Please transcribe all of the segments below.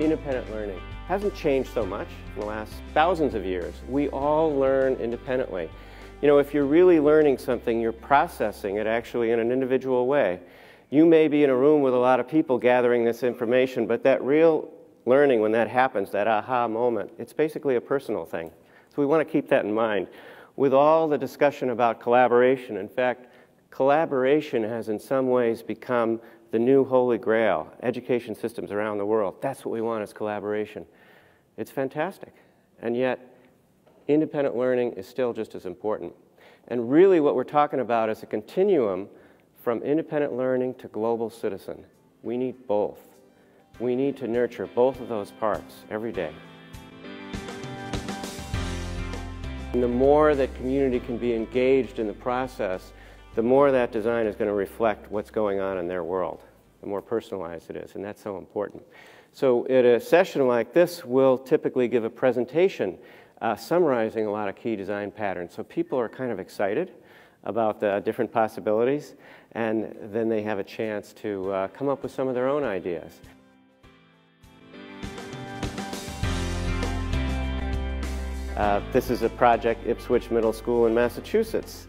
Independent learning hasn't changed so much in the last thousands of years. We all learn independently. You know, if you're really learning something, you're processing it actually in an individual way. You may be in a room with a lot of people gathering this information, but that real learning, when that happens, that aha moment, it's basically a personal thing. So we want to keep that in mind. With all the discussion about collaboration, in fact, collaboration has in some ways become the new holy grail. Education systems around the world, that's what we want, is collaboration. It's fantastic. And yet, independent learning is still just as important. And really what we're talking about is a continuum from independent learning to global citizen. We need both. We need to nurture both of those parts every day. And the more that community can be engaged in the process, the more that design is going to reflect what's going on in their world, the more personalized it is, and that's so important. So at a session like this, we'll typically give a presentation summarizing a lot of key design patterns. So people are kind of excited about the different possibilities, and then they have a chance to come up with some of their own ideas. This is a project, Ipswich Middle School in Massachusetts.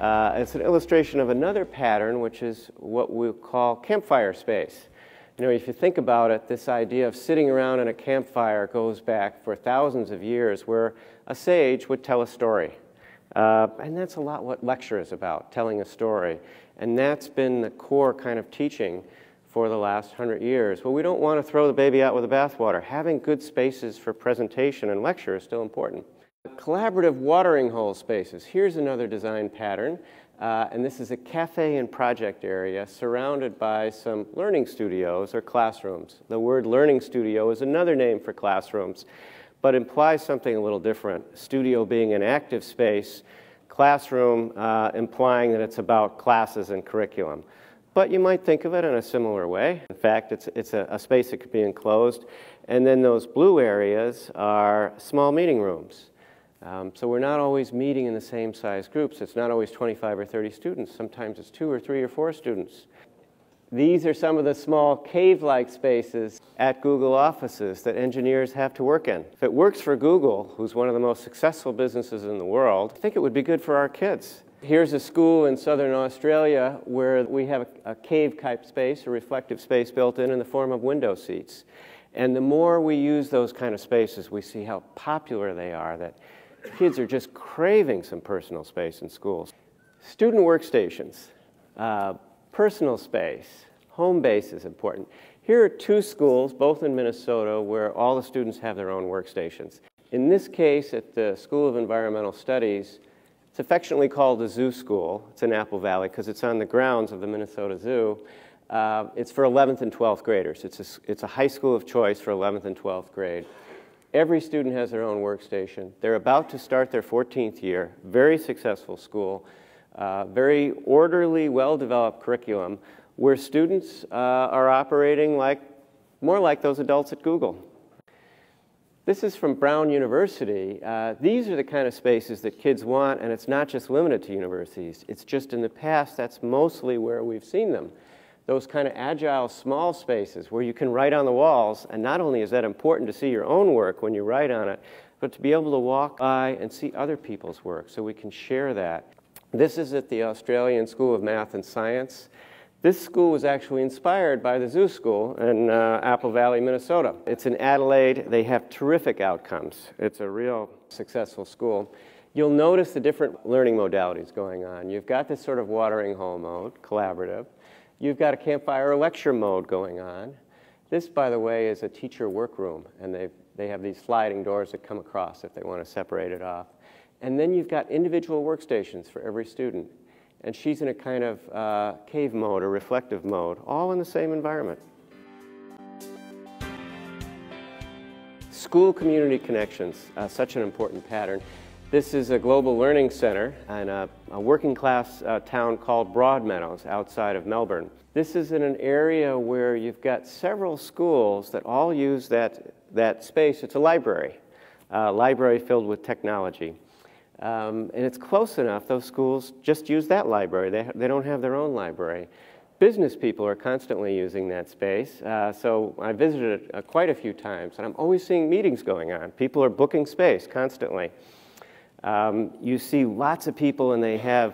It's an illustration of another pattern, which is what we'll call campfire space. You know, if you think about it, this idea of sitting around in a campfire goes back for thousands of years, where a sage would tell a story. And that's a lot what lecture is about, telling a story. And that's been the core kind of teaching for the last 100 years. Well, we don't want to throw the baby out with the bathwater. Having good spaces for presentation and lecture is still important. Collaborative watering hole spaces. Here's another design pattern. And this is a cafe and project area surrounded by some learning studios or classrooms. The word learning studio is another name for classrooms, but implies something a little different. Studio being an active space, classroom implying that it's about classes and curriculum. But you might think of it in a similar way. In fact, it's a space that could be enclosed. And then those blue areas are small meeting rooms. So we're not always meeting in the same size groups. It's not always 25 or 30 students. Sometimes it's 2 or 3 or 4 students. These are some of the small cave-like spaces at Google offices that engineers have to work in. If it works for Google, who's one of the most successful businesses in the world, I think it would be good for our kids. Here's a school in southern Australia where we have a cave-type space, a reflective space built in the form of window seats. And the more we use those kind of spaces, we see how popular they are, that kids are just craving some personal space in schools. Student workstations, personal space, home base is important. Here are 2 schools, both in Minnesota, where all the students have their own workstations. In this case, at the School of Environmental Studies, it's affectionately called the Zoo School. It's in Apple Valley because it's on the grounds of the Minnesota Zoo. It's for 11th and 12th graders. It's a high school of choice for 11th and 12th grade. Every student has their own workstation. They're about to start their 14th year. Very successful school. Very orderly, well-developed curriculum where students are operating more like those adults at Google. This is from Brown University. These are the kind of spaces that kids want, and it's not just limited to universities. It's just in the past, that's mostly where we've seen them. Those kind of agile, small spaces where you can write on the walls, and not only is that important to see your own work when you write on it, but to be able to walk by and see other people's work so we can share that. This is at the Australian School of Math and Science. This school was actually inspired by the Zoo School in Apple Valley, Minnesota. It's in Adelaide. They have terrific outcomes. It's a real successful school. You'll notice the different learning modalities going on. You've got this sort of watering hole mode, collaborative. You've got a campfire or lecture mode going on. This, by the way, is a teacher workroom, and they have these sliding doors that come across if they want to separate it off. And then you've got individual workstations for every student. And she's in a kind of cave mode or reflective mode, all in the same environment. School community connections, such an important pattern. This is a global learning center in a working class town called Broadmeadows outside of Melbourne. This is in an area where you've got several schools that all use that space. It's a library filled with technology. And it's close enough, those schools just use that library. They don't have their own library. Business people are constantly using that space. So I visited it quite a few times, and I'm always seeing meetings going on. People are booking space constantly. You see lots of people, and they have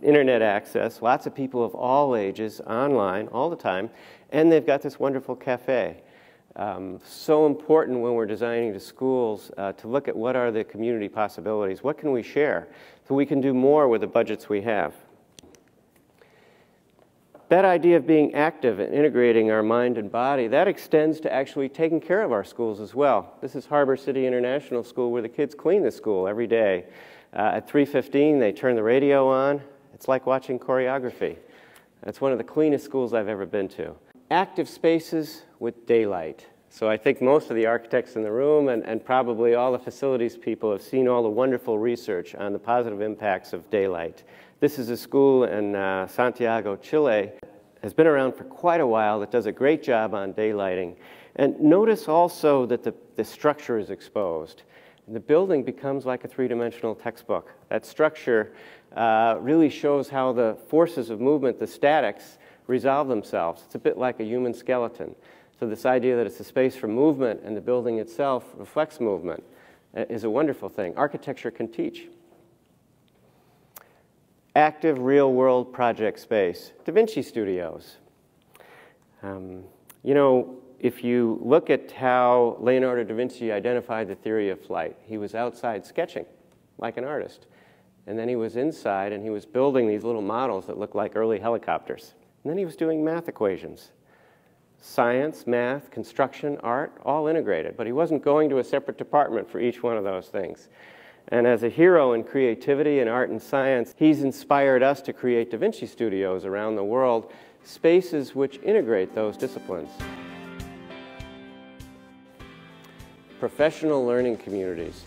internet access, lots of people of all ages online all the time, and they've got this wonderful cafe. So important when we're designing the schools to look at what are the community possibilities, what can we share, so we can do more with the budgets we have. That idea of being active and integrating our mind and body, that extends to actually taking care of our schools as well. This is Harbor City International School, where the kids clean the school every day. At 3:15, they turn the radio on. It's like watching choreography. It's one of the cleanest schools I've ever been to. Active spaces with daylight. So I think most of the architects in the room and probably all the facilities people have seen all the wonderful research on the positive impacts of daylight. This is a school in Santiago, Chile. Has been around for quite a while that does a great job on daylighting. And notice also that the structure is exposed. And the building becomes like a three-dimensional textbook. That structure really shows how the forces of movement, the statics, resolve themselves. It's a bit like a human skeleton. So this idea that it's a space for movement and the building itself reflects movement is a wonderful thing. Architecture can teach. Active real-world project space, Da Vinci Studios. You know, if you look at how Leonardo da Vinci identified the theory of flight, he was outside sketching like an artist. And then he was inside and he was building these little models that looked like early helicopters. And then he was doing math equations. Science, math, construction, art, all integrated. But he wasn't going to a separate department for each one of those things. And as a hero in creativity and art and science, he's inspired us to create Da Vinci Studios around the world, spaces which integrate those disciplines. Professional learning communities.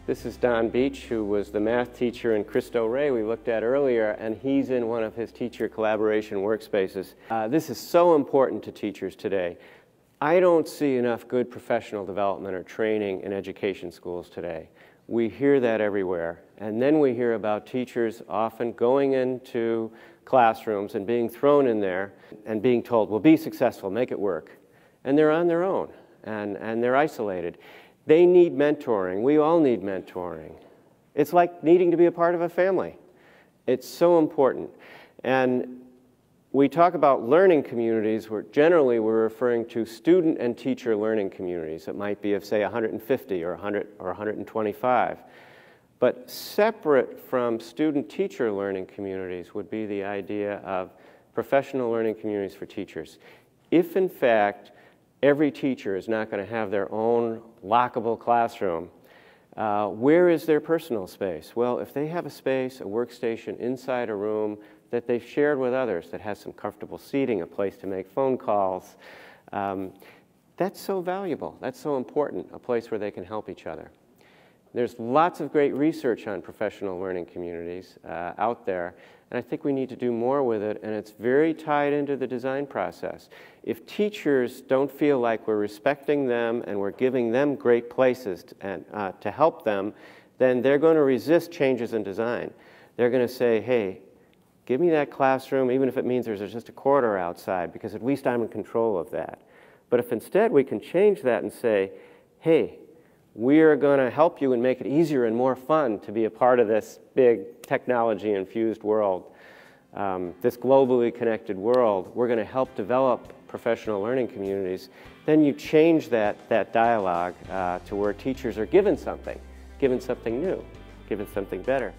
This is Don Beach, who was the math teacher in Cristo Rey we looked at earlier, and he's in one of his teacher collaboration workspaces. This is so important to teachers today. I don't see enough good professional development or training in education schools today. We hear that everywhere. And then we hear about teachers often going into classrooms and being thrown in there and being told, well, be successful, make it work. And they're on their own, and they're isolated. They need mentoring. We all need mentoring. It's like needing to be a part of a family. It's so important. And we talk about learning communities where generally we're referring to student and teacher learning communities. It might be of, say, 150 or 100 or 125. But separate from student-teacher learning communities would be the idea of professional learning communities for teachers. If, in fact, every teacher is not going to have their own lockable classroom, where is their personal space? Well, if they have a space, a workstation inside a room that they've shared with others that has some comfortable seating, a place to make phone calls, that's so valuable. That's so important, a place where they can help each other. There's lots of great research on professional learning communities out there, and I think we need to do more with it, and it's very tied into the design process. If teachers don't feel like we're respecting them and we're giving them great places to help them, then they're going to resist changes in design. They're going to say, hey, give me that classroom, even if it means there's just a corridor outside, because at least I'm in control of that. But if instead we can change that and say, hey, we are going to help you and make it easier and more fun to be a part of this big technology-infused world, this globally connected world. We're going to help develop professional learning communities. Then you change that dialogue to where teachers are given something new, given something better.